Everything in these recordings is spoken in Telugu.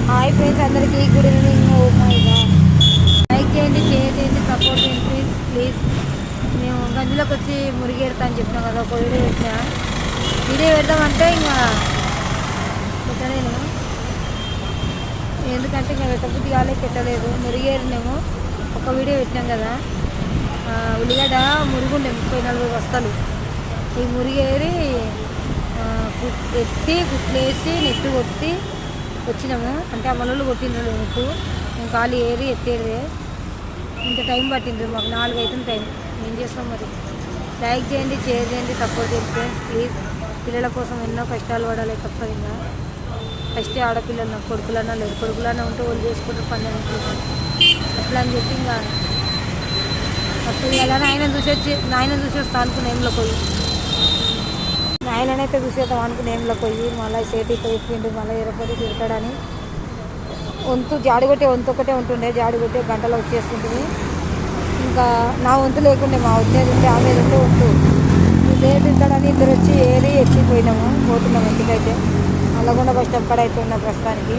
హాయ్ ఫ్రెండ్స్, అందరికీ good evening. Oh my god, like చేయండి, షేర్ చేయండి, సపోర్ట్ చేయండి ప్లీజ్ ప్లీజ్. మేము గంజులోకి వచ్చి మురిగేడతా అని చెప్పినాం కదా, ఒక వీడియో పెట్టినా. వీడియో పెడదామంటే ఇంకా పెట్టలేను, ఎందుకంటే ఇంకా పెట్టబుద్ధి కాలే, పెట్టలేదు. మురిగేరినేమో ఒక వీడియో పెట్టినాం కదా. ఉల్లిగడ్డ మురుగుండే 30-40 బస్తాలు. ఈ మురిగేరి ఎత్తి గుట్లేసి నెట్టు కొట్టి వచ్చినాము. అంటే అమ్మలు కొట్టిండ్రు నెట్టు, మేము ఖాళీ ఏరి ఎత్తేదే. ఇంత టైం పట్టిండ్రు మాకు, 4 అవుతుంది టైం. ఏం చేస్తాం మరి. లైక్ చేయండి, షేర్ చేయండి, సపోర్ట్ చేయండి ఫ్రెండ్స్ ప్లీజ్. పిల్లల కోసం ఎన్నో కష్టాలు పడాలి తప్ప. ఇంకా ఫస్ట్ ఆడపిల్లలు, కొడుకులన్నా లేదు, కొడుకులన్నా ఉంటే వాళ్ళు చేసుకుంటారు పని అనుకుంటారు. అట్లా అని చెప్పి ఇంకా అప్పుడు ఎలా నాయన చూసి వస్తా అనుకున్న ఏంలో పోయి, నాయననైతే చూసేద్దాం అనుకుని ఏంలో పోయి మళ్ళీ సేటితో చెప్పిండు, మళ్ళీ ఎరపడి తిడతాడని. జాడిగొట్టే వంతు ఒకటే ఉంటుండే, జాడిగొట్టే గంటలో వచ్చేస్తుంటుంది. ఇంకా నా వంతు లేకుండే, మా వచ్చేది ఉంటే ఆమె ఉంటే వంతు సేటు తింటాడని ఇద్దరు వచ్చి ఏరి ఎత్తిపోయినాము. పోతున్నాము ఇంటికైతే. నల్లగొండ బస్ స్టాప్ కాడ అయితే ఉన్నాం ప్రస్తుతానికి.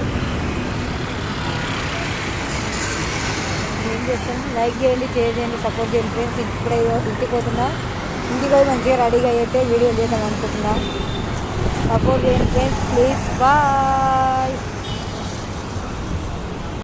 ఏం చేస్తాను, లైక్ చేయండి, షేర్ చేయండి, సపోర్ట్ చేయండి ఫ్రెండ్స్. ఇప్పుడే ఇంటికి పోతున్నా, ఇంటికి పోయి మంచిగా రెడీగా అయితే వీడియో చేద్దాం అనుకుంటున్నా. సపోర్ట్ చేయండి ఫ్రెండ్స్ ప్లీజ్. బాయ్.